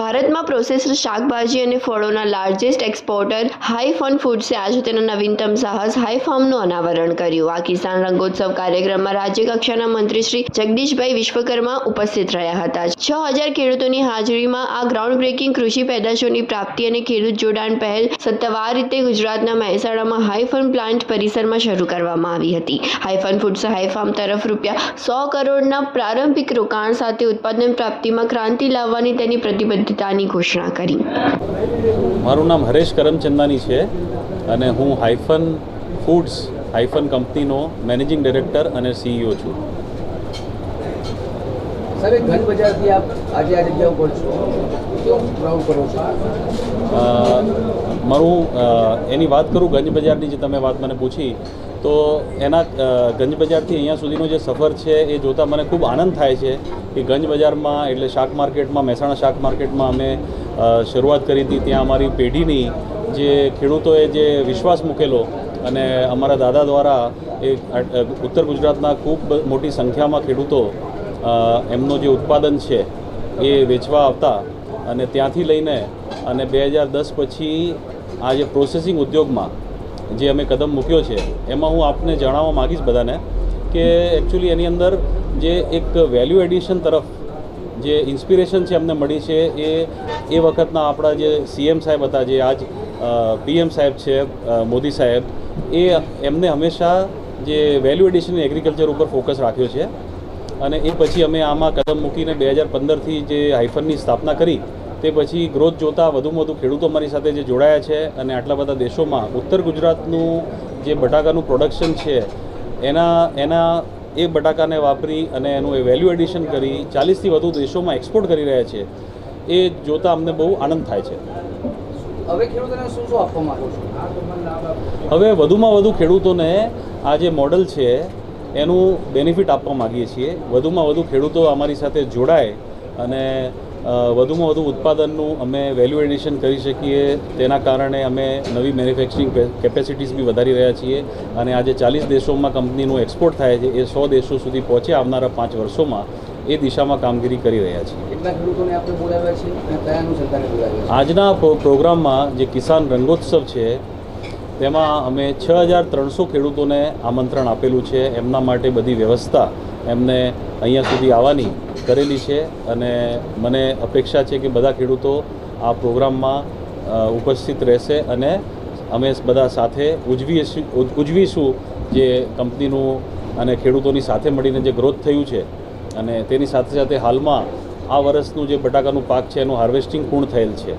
ભારતમાં પ્રોસેસ્ડ શાકભાજી અને ફળોના લાર્જેસ્ટ એક્સપોર્ટર હાઈફન ફૂડ્સે આજે તેના નવીનતમ સાહસ હાઈફાર્મનું અનાવરણ કર્યું। આ કિસાન રંગોત્સવ કાર્યક્રમમાં રાજ્ય કક્ષાના મંત્રી શ્રી જગદીશભાઈ વિશ્વકર્મા ઉપસ્થિત રહ્યા હતા। 6000 ખેડૂતોની હાજરીમાં આ ગ્રાઉન્ડ બ્રેકિંગ કૃષિ પેદાશોની પ્રાપ્તિ અને ખેડૂત જોડાણ પહેલ સત્તાવાર રીતે ગુજરાતના મહેસાણામાં હાઈફન પ્લાન્ટ પરિસરમાં શરૂ કરવામાં આવી હતી। હાઈફન ફૂડ્સે હાઈફાર્મ તરફ ₹100 કરોડના પ્રારંભિક રોકાણ સાથે ઉત્પાદન પ્રાપ્તિમાં ક્રાંતિ લાવવાની તેની પ્રતિબદ્ધતાની ઘોષણા કરી। મારું નામ હરેશ કરમચંદાની છે અને હું હાઈફન ફૂડ્સ હાઈફન કંપનીનો મેનેજિંગ ડાયરેક્ટર અને CEO છું। સર, ગંજ બજારથી આપ આજે આ જગ્યા ઉપર છો, કેવું પ્રાઉડ કરો છો? એની વાત કરું ગંજ બજારની, જે તમે વાત મને પૂછી, તો એના ગંજ બજારથી અહીંયા સુધીનો જે સફર છે એ જોતાં મને ખૂબ આનંદ થાય છે કે ગંજ બજારમાં એટલે શાક માર્કેટમાં, મહેસાણા શાક માર્કેટમાં અમે શરૂઆત કરી હતી। ત્યાં અમારી પેઢીની જે ખેડૂતોએ જે વિશ્વાસ મૂકેલો અને અમારા દાદા દ્વારા એ ઉત્તર ગુજરાતના ખૂબ મોટી સંખ્યામાં ખેડૂતો એમનો જે ઉત્પાદન છે એ વેચવા આવતા અને ત્યાંથી લઈને અને 2010 પછી આ જે પ્રોસેસિંગ ઉદ્યોગમાં જે અમે કદમ મૂક્યો છે એમાં હું આપને જણાવવા માગીશ બધાને કે એકચ્યુઅલી એની અંદર જે એક વેલ્યુ એડિશન તરફ જે ઇન્સ્પિરેશન છે અમને મળી છે એ વખતના આપણા જે CM સાહેબ હતા, જે આજ PM સાહેબ છે, મોદી સાહેબ, એમને હંમેશા જે વેલ્યુ એડિશન એગ્રીકલ્ચર ઉપર ફોકસ રાખ્યો છે અને એ પછી અમે આમાં કદમ મૂકીને 2015થી જે હાઈફનની સ્થાપના કરી તે પછી ગ્રોથ જોતાં વધુમાં વધુ ખેડૂતો અમારી સાથે જે જોડાયા છે અને આટલા બધા દેશોમાં ઉત્તર ગુજરાતનું જે બટાકાનું પ્રોડક્શન છે એના એ બટાકાને વાપરી અને એનું એ વેલ્યુ એડિશન કરી 40થી વધુ દેશોમાં એક્સપોર્ટ કરી રહ્યા છે એ જોતાં અમને બહુ આનંદ થાય છે। હવે ખેડૂતોને શું આપવા માંગો છો? હવે વધુમાં વધુ ખેડૂતોને આ જે મોડલ છે એનું બેનિફિટ આપવા માગીએ છીએ। વધુમાં વધુ ખેડૂતો અમારી સાથે જોડાય અને વધુમાં વધુ ઉત્પાદનનું અમે વેલ્યુ એડિશન કરી શકીએ, તેના કારણે અમે નવી મેન્યુફેક્ચરિંગ કેપેસિટીઝ બી વધારી રહ્યા છીએ અને આજે 40 દેશોમાં કંપનીનું એક્સપોર્ટ થાય છે એ 100 દેશો સુધી પહોંચે આવનારા 5 વર્ષોમાં એ દિશામાં કામગીરી કરી રહ્યા છીએ। કેટલા ખેડૂતોને આપણે બોલાવ્યા છે અને કયા અનુસંધાને બોલાવ્યા છે? આજના પ્રોગ્રામમાં જે કિસાન રંગોત્સવ છે તેમાં અમે 6300 ખેડૂતોને આમંત્રણ આપેલું છે। એમના માટે બધી વ્યવસ્થા એમને અહીંયા સુધી આવવાની કરેલી છે અને મને અપેક્ષા છે કે બધા ખેડૂતો આ પ્રોગ્રામમાં ઉપસ્થિત રહેશે અને અમે બધા સાથે ઉજવીશું જે કંપનીનું અને ખેડૂતોની સાથે મળીને જે ગ્રોથ થયું છે અને તેની સાથે સાથે હાલમાં આ વર્ષનું જે બટાકાનું પાક છે એનું હાર્વેસ્ટિંગ પૂર્ણ થયેલ છે।